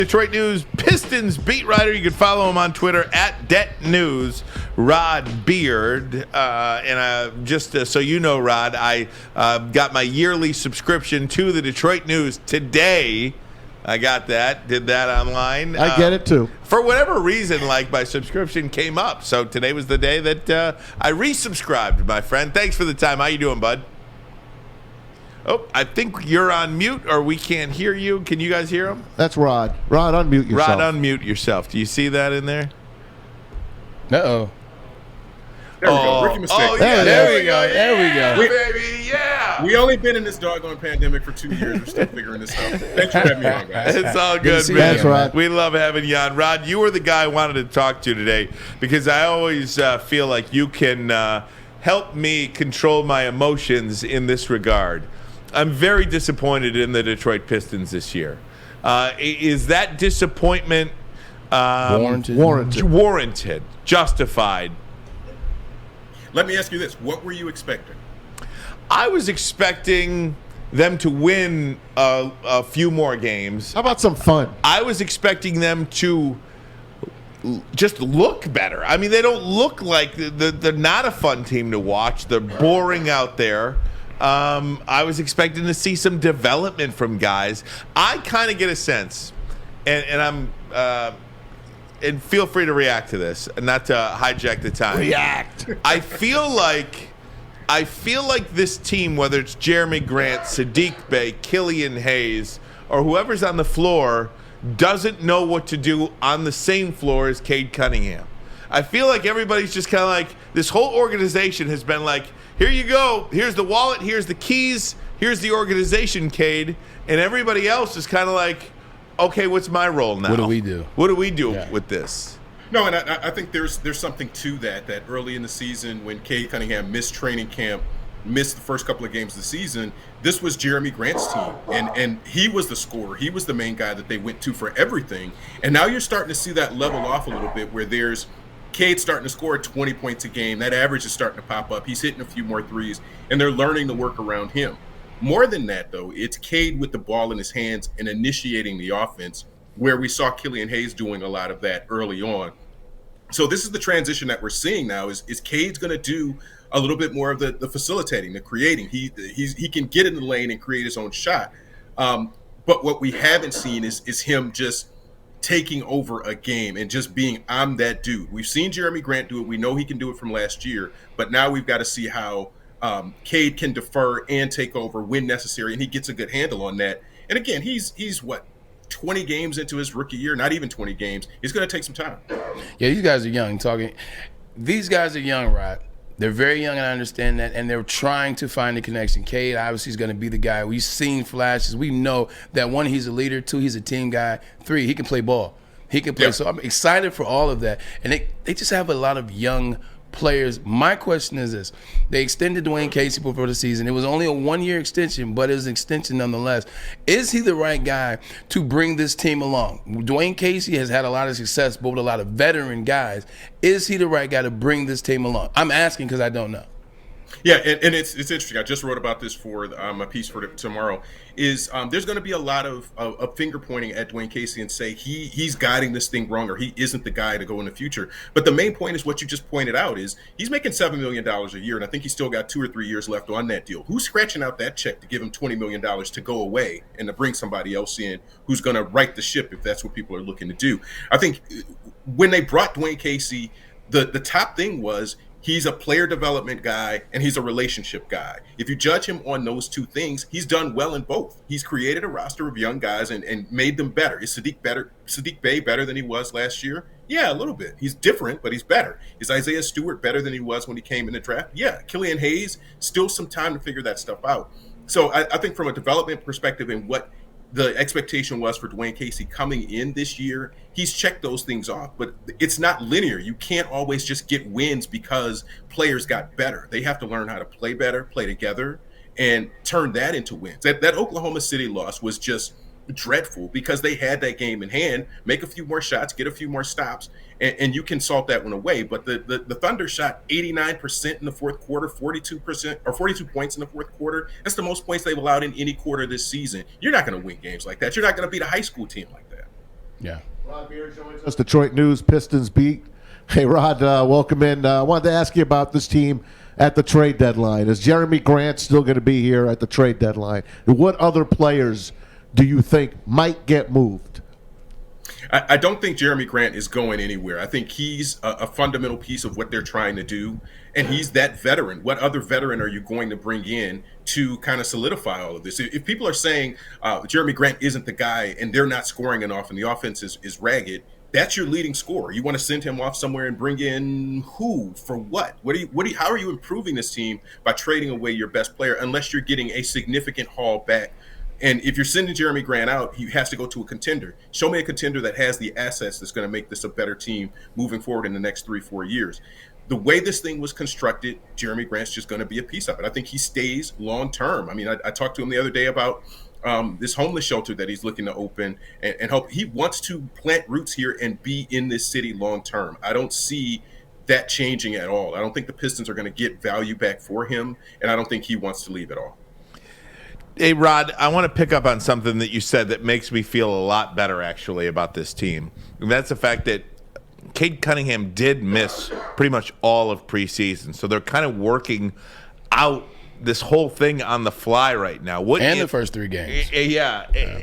Detroit News Pistons beat writer. You can follow him on Twitter at @DetNews. Rod Beard, and just so you know, Rod, I got my yearly subscription to the Detroit News today. I got that. Did that online. I get it too. For whatever reason, like my subscription came up, so today was the day that I resubscribed, my friend. Thanks for the time. How you doing, bud? Oh, I think you're on mute, or we can't hear you. Can you guys hear him? That's Rod. Rod, unmute yourself. Rod, unmute yourself. Do you see that in there? Uh-oh. There we go. Rookie mistake. Oh, yeah, there we go. There we go. Baby, yeah. We only been in this doggone pandemic for 2 years. We're still figuring this out. Thanks for having me on, guys. It's all Good to good, see man. you, Thanks, Rod. We love having you on. Rod, you were the guy I wanted to talk to today because I always feel like you can help me control my emotions in this regard. I'm very disappointed in the Detroit Pistons this year. Is that disappointment warranted, justified? Let me ask you this. What were you expecting? I was expecting them to win a few more games. How about some fun? I was expecting them to just look better. I mean, they don't look like they're not a fun team to watch. They're boring out there. I was expecting to see some development from guys. I kind of get a sense, and I'm and feel free to react to this, not to hijack the time. React. I feel like this team, whether it's Jerami Grant, Sadiq Bey, Killian Hayes, or whoever's on the floor, doesn't know what to do on the same floor as Cade Cunningham. I feel like everybody's just kind of like, this whole organization has been like, here you go, here's the wallet, here's the keys, here's the organization, Cade, and everybody else is kind of like, okay, what's my role now? What do we do? What do we do with this? No, and I think there's something to that early in the season when Cade Cunningham missed training camp, missed the first couple of games of the season, this was Jerami Grant's team, and he was the scorer. He was the main guy that they went to for everything. And now you're starting to see that level off a little bit where there's Cade starting to score 20 points a game. That average is starting to pop up. He's hitting a few more threes, and they're learning to work around him. More than that, though, it's Cade with the ball in his hands and initiating the offense, where we saw Killian Hayes doing a lot of that early on. So this is the transition that we're seeing now is Cade's going to do a little bit more of the facilitating, the creating. He can get in the lane and create his own shot. But what we haven't seen is him just taking over a game and just being, I'm that dude. We've seen Jerami Grant do it. We know he can do it from last year, but now we've got to see how Cade can defer and take over when necessary, and he gets a good handle on that. And again, he's what, 20 games into his rookie year, not even 20 games. He's going to take some time. Yeah, these guys are young. These guys are young, Rod. They're very young, and I understand that, and they're trying to find a connection. Cade obviously is going to be the guy. We've seen flashes. We know that, one, he's a leader. Two, he's a team guy. Three, he can play ball. He can play. Yep. So I'm excited for all of that. And they just have a lot of young players. My question is this. They extended Dwayne Casey before the season. It was only a one-year extension, but it was an extension nonetheless. Is he the right guy to bring this team along? Dwayne Casey has had a lot of success, but with a lot of veteran guys. Is he the right guy to bring this team along? I'm asking because I don't know. Yeah, and it's interesting. I just wrote about this for a piece for tomorrow. There's going to be a lot of finger pointing at Dwayne Casey and say he's guiding this thing wrong, or he isn't the guy to go in the future. But the main point is what you just pointed out is he's making $7 million a year, and I think he's still got 2 or 3 years left on that deal. Who's scratching out that check to give him $20 million to go away and to bring somebody else in who's going to right the ship if that's what people are looking to do? I think when they brought Dwayne Casey, the top thing was he's a player development guy and he's a relationship guy. If you judge him on those two things, he's done well in both. He's created a roster of young guys and made them better. Is Sadiq Bey better than he was last year? Yeah, a little bit. He's different, but he's better. Is Isaiah Stewart better than he was when he came in the draft? Yeah. Killian Hayes, still some time to figure that stuff out. So I think from a development perspective and what the expectation was for Dwayne Casey coming in this year, he's checked those things off, but it's not linear. You can't always just get wins because players got better. They have to learn how to play better, play together, and turn that into wins. That Oklahoma City loss was just dreadful because they had that game in hand, make a few more shots, get a few more stops, and you can salt that one away. But the Thunder shot 89% in the fourth quarter, 42% or 42 points in the fourth quarter. That's the most points they've allowed in any quarter this season. You're not going to win games like that. You're not going to beat a high school team like that. Yeah. Rod Beer joins us, Detroit News Pistons beat. Hey, Rod, welcome in. I wanted to ask you about this team at the trade deadline. Is Jerami Grant still going to be here at the trade deadline? And what other players do you think might get moved? I don't think Jerami Grant is going anywhere. I think he's a fundamental piece of what they're trying to do, and he's that veteran. What other veteran are you going to bring in to kind of solidify all of this? If people are saying Jerami Grant isn't the guy and they're not scoring enough and the offense is ragged, that's your leading scorer. You want to send him off somewhere and bring in who for what? How are you improving this team by trading away your best player unless you're getting a significant haul back? And if you're sending Jerami Grant out, he has to go to a contender. Show me a contender that has the assets that's going to make this a better team moving forward in the next 3-4 years. The way this thing was constructed, Jerami Grant's just going to be a piece of it. I think he stays long term. I mean, I talked to him the other day about this homeless shelter that he's looking to open and help. He wants to plant roots here and be in this city long term. I don't see that changing at all. I don't think the Pistons are going to get value back for him, and I don't think he wants to leave at all. Hey, Rod, I want to pick up on something that you said that makes me feel a lot better, actually, about this team. And that's the fact that Cade Cunningham did miss pretty much all of preseason. So they're kind of working out this whole thing on the fly right now. The first 3 games. Yeah.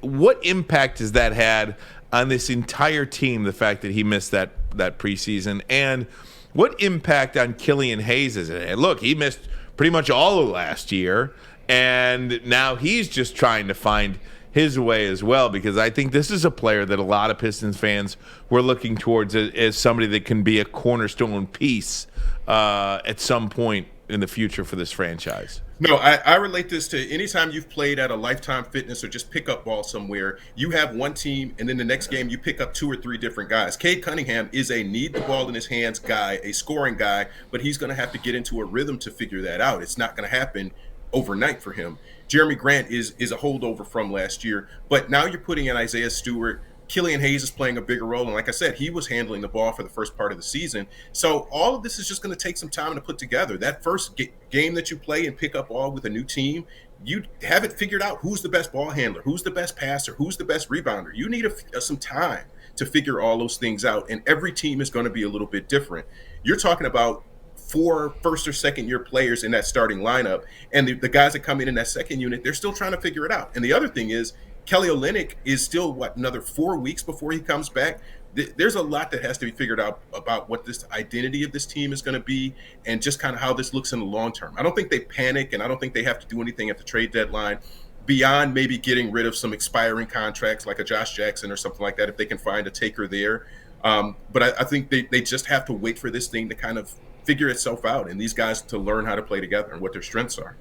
What impact has that had on this entire team, the fact that he missed that preseason? And what impact on Killian Hayes is it? Look, he missed pretty much all of last year. And now he's just trying to find his way as well, because I think this is a player that a lot of Pistons fans were looking towards as somebody that can be a cornerstone piece at some point in the future for this franchise. No, I relate this to anytime you've played at a Lifetime Fitness or just pick up ball somewhere. You have one team, and then the next game you pick up 2 or 3 different guys. Cade Cunningham is a need the ball in his hands guy, a scoring guy, but he's going to have to get into a rhythm to figure that out. It's not going to happen overnight for him. Jerami Grant is a holdover from last year, but now you're putting in Isaiah Stewart. Killian Hayes is playing a bigger role, and like I said, he was handling the ball for the first part of the season. So all of this is just going to take some time to put together. That first game that you play and pick up ball with a new team, you haven't figured out who's the best ball handler, who's the best passer, who's the best rebounder. You need some time to figure all those things out, and every team is going to be a little bit different. You're talking about 4 first or second year players in that starting lineup, and the guys that come in that second unit, they're still trying to figure it out. And the other thing is Kelly Olynyk is still another 4 weeks before he comes back. There's a lot that has to be figured out about what this identity of this team is going to be and just kind of how this looks in the long term. I don't think they panic, and I don't think they have to do anything at the trade deadline beyond maybe getting rid of some expiring contracts like a Josh Jackson or something like that if they can find a taker there. But I think they just have to wait for this thing to kind of figure itself out and these guys to learn how to play together and what their strengths are.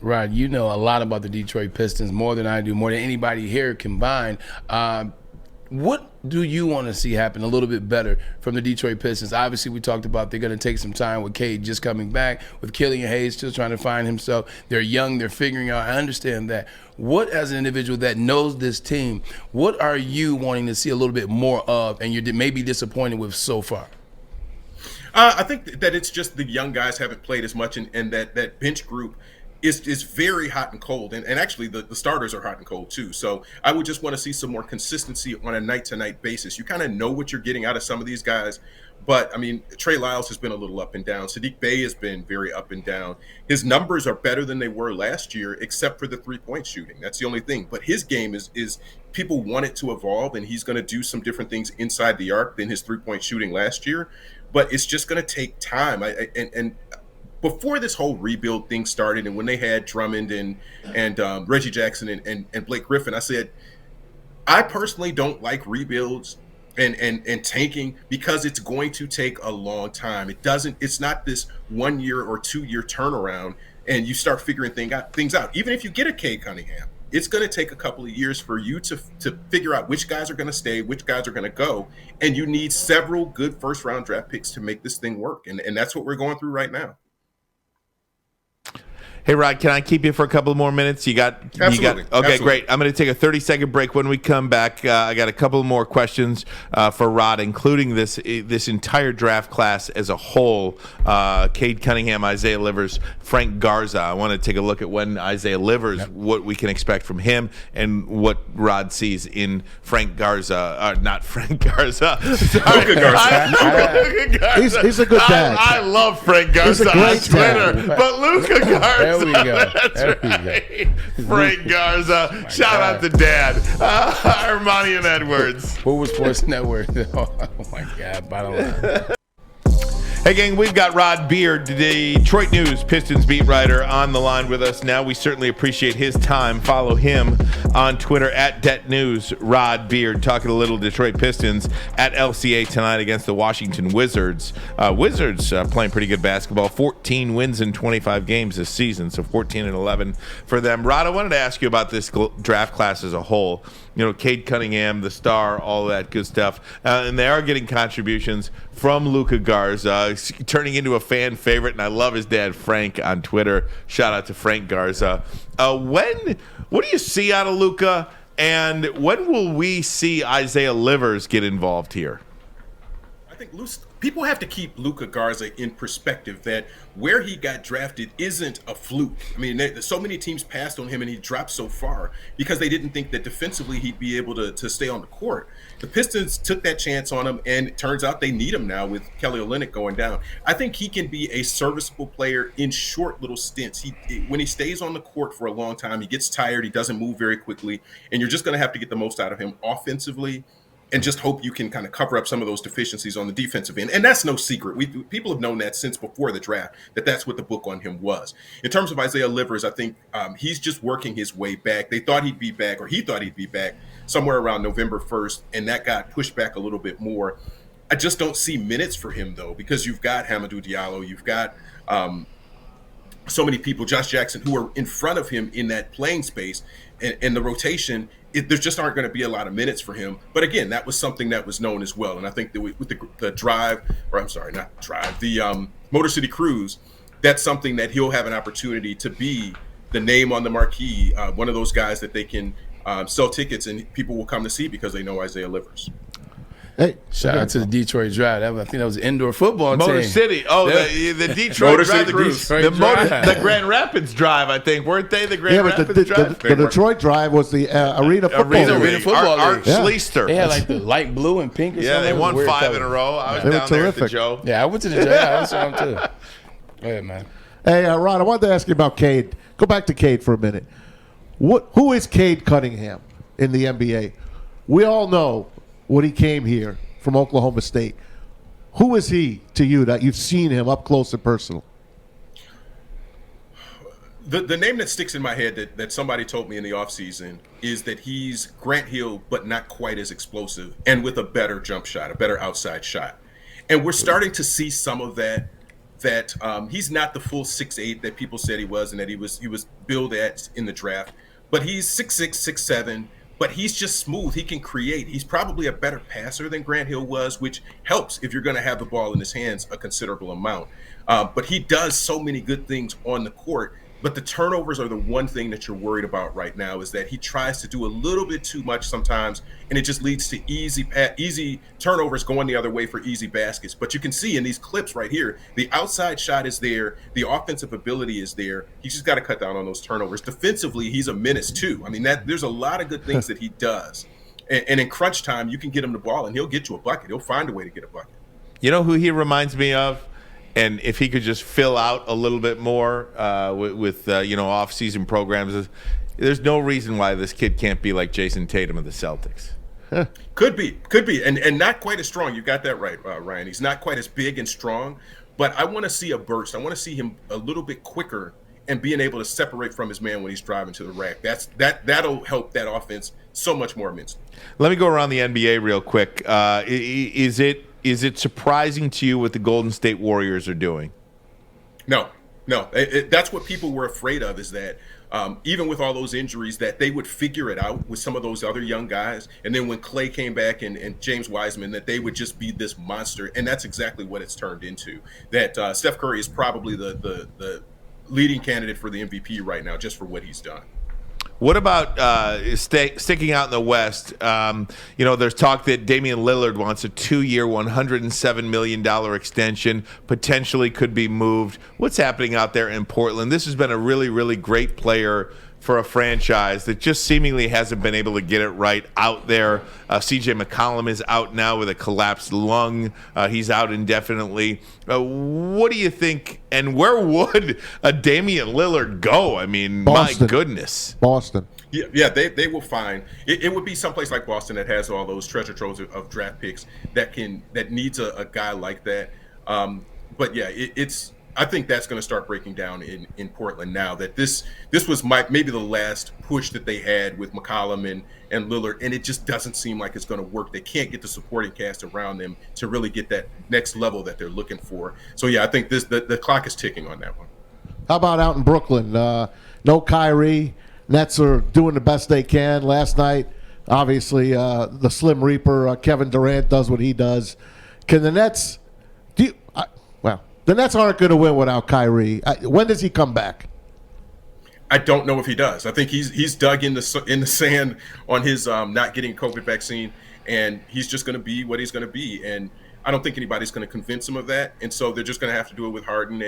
Right. You know a lot about the Detroit Pistons, more than I do, more than anybody here combined. What do you want to see happen a little bit better from the Detroit Pistons? Obviously, we talked about they're going to take some time with Cade just coming back, with Killian Hayes still trying to find himself. They're young, they're figuring out. I understand that. What, as an individual that knows this team, what are you wanting to see a little bit more of and you're maybe disappointed with so far? I think that it's just the young guys haven't played as much, and that bench group is very hot and cold. And actually, the starters are hot and cold, too. So I would just want to see some more consistency on a night-to-night basis. You kind of know what you're getting out of some of these guys. But, I mean, Trey Lyles has been a little up and down. Saddiq Bey has been very up and down. His numbers are better than they were last year, except for the three-point shooting. That's the only thing. But his game is people want it to evolve, and he's going to do some different things inside the arc than his three-point shooting last year. But it's just going to take time. And before this whole rebuild thing started, and when they had Drummond and Reggie Jackson and Blake Griffin, I said, I personally don't like rebuilds and tanking because it's going to take a long time. It's not this 1 year or 2 year turnaround and you start figuring things out. Even if you get a Cade Cunningham, it's going to take a couple of years for you to figure out which guys are going to stay, which guys are going to go. And you need several good first round draft picks to make this thing work. And that's what we're going through right now. Hey, Rod, can I keep you for a couple more minutes? Absolutely. Okay, Absolutely. great. I'm going to take a 30-second break. When we come back, I got a couple more questions for Rod, including this entire draft class as a whole. Cade Cunningham, Isaiah Livers, Frank Garza. I want to take a look at when Isaiah Livers, what we can expect from him, and what Rod sees in Frank Garza. Not Frank Garza. Sorry. Luka Garza. Luka Garza. He's a good dad. I love Frank Garza great on Twitter, dad. but Luka Garza. There we go. That's There we right. Frank Garza. Shout out to Dad. Armani and Edwards. Forward Sports Network. Oh my God, bottom line. Hey, gang, we've got Rod Beard, the Detroit News Pistons beat writer, on the line with us now. We certainly appreciate his time. Follow him on Twitter at DetNews, Rod Beard, talking a little Detroit Pistons at LCA tonight against the Washington Wizards. Wizards playing pretty good basketball, 14 wins in 25 games this season, so 14-11 for them. Rod, I wanted to ask you about this draft class as a whole. You know, Cade Cunningham, the star, all that good stuff. And they are getting contributions from Luka Garza, turning into a fan favorite, and I love his dad, Frank, on Twitter. Shout out to Frank Garza. What do you see out of Luka, and when will we see Isaiah Livers get involved here? I think people have to keep Luka Garza in perspective that where he got drafted isn't a fluke. I mean, so many teams passed on him and he dropped so far because they didn't think that defensively he'd be able to stay on the court. The Pistons took that chance on him, and it turns out they need him now with Kelly Olynyk going down. I think he can be a serviceable player in short little stints. When he stays on the court for a long time, he gets tired, he doesn't move very quickly, and you're just going to have to get the most out of him offensively and just hope you can kind of cover up some of those deficiencies on the defensive end. And that's no secret. People have known that since before the draft, that's what the book on him was. In terms of Isaiah Livers, I think he's just working his way back. He thought he'd be back somewhere around November 1st, and that got pushed back a little bit more. I just don't see minutes for him, though, because you've got Hamidou Diallo, you've got so many people, Josh Jackson, who are in front of him in that playing space, and the rotation, there just aren't going to be a lot of minutes for him. But again, that was something that was known as well. And I think that with the Motor City Cruise, that's something that he'll have an opportunity to be the name on the marquee, one of those guys that they can sell tickets and people will come to see because they know Isaiah Livers. Hey, Shout out to the Detroit Drive. I think that was an indoor football Motor team. City. Oh, the Detroit Motor Drive. City Cruise. The Grand Rapids Drive, I think. Weren't they the Grand Rapids Drive? the Detroit Drive was the Arena Football League. League. Football Art League. Schleister. They had like the light blue and pink or something. Yeah, they won Weird 5 color. in a row. I was They were down there at the terrific. Joe. Yeah, I went to the J. I saw them too. Go ahead, man. Hey, Ron, I wanted to ask you about Cade. Go back to Cade for a minute. Who is Cade Cunningham in the NBA? We all know when he came here from Oklahoma State. Who is he to you that you've seen him up close and personal? The name that sticks in my head that somebody told me in the offseason is that he's Grant Hill, but not quite as explosive and with a better jump shot, a better outside shot. And we're starting to see some of that he's not the full 6'8" that people said he was and that he was billed at in the draft, but he's 6'6", 6'7", but he's just smooth. He can create. He's probably a better passer than Grant Hill was, which helps if you're going to have the ball in his hands a considerable amount. But he does so many good things on the court. But the turnovers are the one thing that you're worried about right now, is that he tries to do a little bit too much sometimes, and it just leads to easy turnovers going the other way for easy baskets. But you can see in these clips right here, the outside shot is there, the offensive ability is there. He's just got to cut down on those turnovers. Defensively, he's a menace too. I mean, there's a lot of good things that he does. And in crunch time, you can get him the ball, and he'll get you a bucket. He'll find a way to get a bucket. You know who he reminds me of? And if he could just fill out a little bit more with off-season programs, there's no reason why this kid can't be like Jason Tatum of the Celtics. Could be, and not quite as strong. You got that right, Ryan. He's not quite as big and strong, but I want to see a burst. I want to see him a little bit quicker and being able to separate from his man when he's driving to the rack. That'll help that offense so much more immensely. Let me go around the NBA real quick. Is it surprising to you what the Golden State Warriors are doing? No. That's what people were afraid of, is that even with all those injuries, that they would figure it out with some of those other young guys. And then when Clay came back and James Wiseman, that they would just be this monster. And that's exactly what it's turned into. That Steph Curry is probably the leading candidate for the MVP right now, just for what he's done. What about sticking out in the West? There's talk that Damian Lillard wants a 2-year, $107 million extension, potentially could be moved. What's happening out there in Portland? This has been a really, really great player for a franchise that just seemingly hasn't been able to get it right out there. CJ McCollum is out now with a collapsed lung. He's out indefinitely. What do you think? And where would a Damian Lillard go? I mean, Boston. my goodness. Boston. Yeah, they will find it would be someplace like Boston that has all those treasure troves of draft picks that needs a guy like that. But yeah, I think that's going to start breaking down in Portland now that this was maybe the last push that they had with McCollum and Lillard, and it just doesn't seem like it's going to work. They can't get the supporting cast around them to really get that next level that they're looking for. So yeah, I think the clock is ticking on that one. How about out in Brooklyn? No Kyrie. Nets are doing the best they can. Last night, obviously, the Slim Reaper, Kevin Durant, does what he does. Can the Nets the Nets aren't going to win without Kyrie. When does he come back? I don't know if he does. I think he's dug in the sand on his not getting a COVID vaccine, and he's just going to be what he's going to be. And I don't think anybody's going to convince him of that. And so they're just going to have to do it with Harden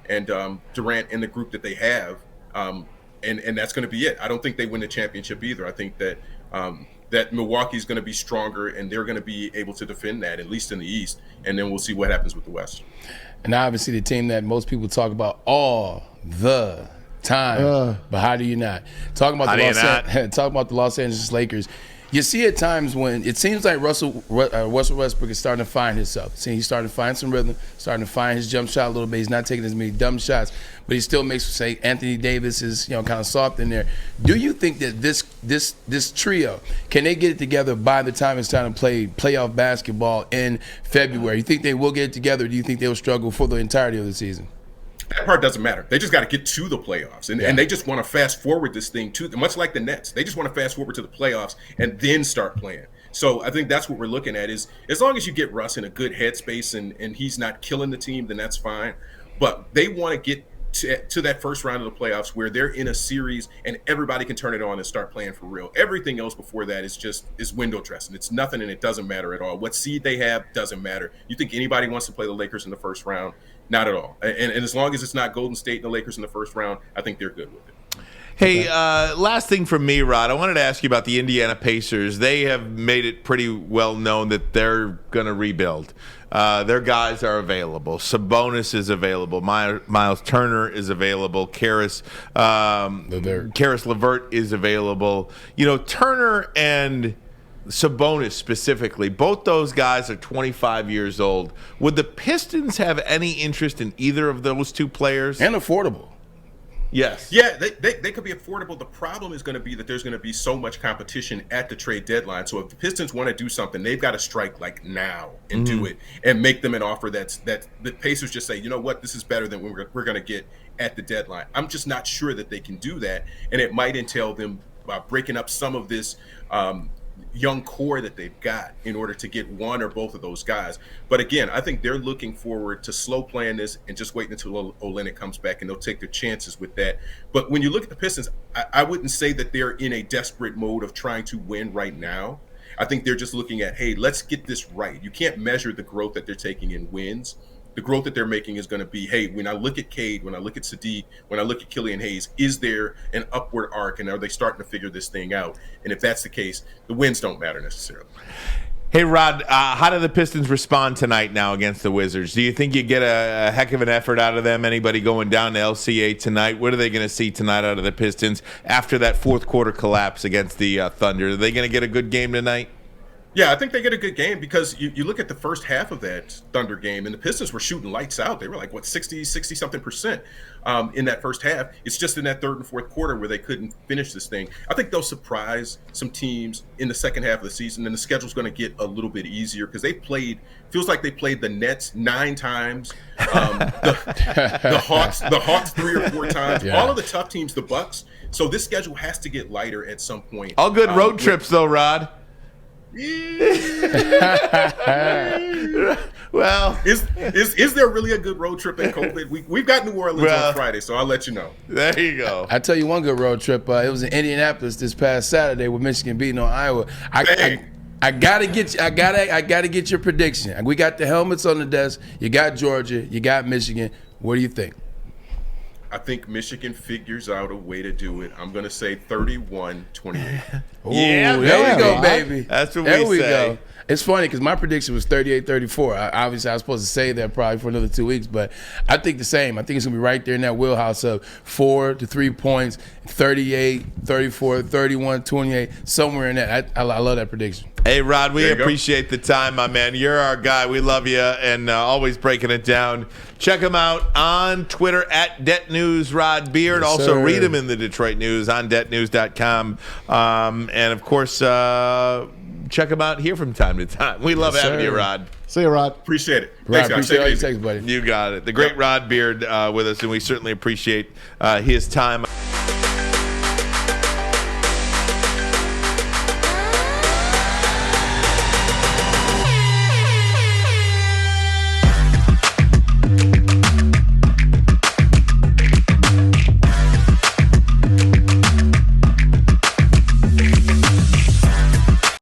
and Durant and the group that they have, and that's going to be it. I don't think they win the championship either. I think that that Milwaukee's going to be stronger, and they're going to be able to defend that, at least in the East. And then we'll see what happens with the West. And obviously the team that most people talk about all the time, but how do you not? Talking about the Los Angeles Lakers, you see at times when it seems like Russell Westbrook is starting to find himself. See, he's starting to find some rhythm, starting to find his jump shot a little bit. He's not taking as many dumb shots, but he still makes, say, Anthony Davis is kind of soft in there. Do you think that this trio, can they get it together by the time it's time to play playoff basketball in February? You think they will get it together, or do you think they'll struggle for the entirety of the season? That part doesn't matter. They just got to get to the playoffs, and they just want to fast forward this thing to, much like the Nets. They just want to fast forward to the playoffs and then start playing. So I think that's what we're looking at. Is as long as you get Russ in a good headspace and he's not killing the team, then that's fine. But they want to get to that first round of the playoffs where they're in a series and everybody can turn it on and start playing for real. Everything else before that is window dressing. It's nothing, and it doesn't matter at all. What seed they have doesn't matter. You think anybody wants to play the Lakers in the first round? Not at all. And as long as it's not Golden State and the Lakers in the first round, I think they're good with it. Hey, last thing from me, Rod. I wanted to ask you about the Indiana Pacers. They have made it pretty well known that they're going to rebuild. Their guys are available. Sabonis is available. Miles Turner is available. Karis LeVert is available. Turner and Sabonis specifically, both those guys are 25 years old. Would the Pistons have any interest in either of those two players? And affordable. Yes. Yeah, they could be affordable. The problem is going to be that there's going to be so much competition at the trade deadline. So if the Pistons want to do something, they've got to strike like now and do it and make them an offer that the Pacers just say, you know what, this is better than we're going to get at the deadline. I'm just not sure that they can do that, and it might entail them breaking up some of this young core that they've got in order to get one or both of those guys. But again, I think they're looking forward to slow playing this and just waiting until Olynyk comes back, and they'll take their chances with that. But when you look at the Pistons, I wouldn't say that they're in a desperate mode of trying to win right now. I think they're just looking at, hey, let's get this right. You can't measure the growth that they're taking in wins. The growth that they're making is going to be, hey, when I look at Cade, when I look at Sadiq, when I look at Killian Hayes, is there an upward arc, and are they starting to figure this thing out? And if that's the case, the wins don't matter necessarily. Hey, Rod, how do the Pistons respond tonight now against the Wizards? Do you think you get a heck of an effort out of them? Anybody going down to LCA tonight? What are they going to see tonight out of the Pistons after that fourth quarter collapse against the Thunder? Are they going to get a good game tonight? Yeah, I think they get a good game because you look at the first half of that Thunder game, and the Pistons were shooting lights out. They were like, 60-something percent in that first half. It's just in that third and fourth quarter where they couldn't finish this thing. I think they'll surprise some teams in the second half of the season, and the schedule's going to get a little bit easier because feels like they played the Nets 9 times, the Hawks 3 or 4 times, all of the tough teams, the Bucks. So this schedule has to get lighter at some point. All good road trips, though, Rod. Well, is there really a good road trip in COVID? We've got New Orleans on Friday, so I'll let you know. There you go. I tell you one good road trip. It was in Indianapolis this past Saturday with Michigan beating on Iowa. I gotta get your prediction. We got the helmets on the desk. You got Georgia. You got Michigan. What do you think? I think Michigan figures out a way to do it. I'm going to say 31-28. Yeah, there we go, Rod. baby. That's what there we say. Go. It's funny because my prediction was 38-34. Obviously, I was supposed to say that probably for another 2 weeks, but I think the same. I think it's going to be right there in that wheelhouse of 4 to 3 points, 38, 34, 31, 28, somewhere in that. I love that prediction. Hey, Rod, we There you go. appreciate the time, my man. You're our guy. We love you and always breaking it down. Check him out on Twitter at DetNews Rod Beard. Yes, also, sir. read him in the Detroit News on DetNews.com. And, of course, check him out here from time to time. We love Yes, having sir. you, Rod. See you, Rod. Appreciate it. Right, Thanks, guys. appreciate Take all it your easy. takes, buddy. You got it. The great Rod Beard with us, and we certainly appreciate his time.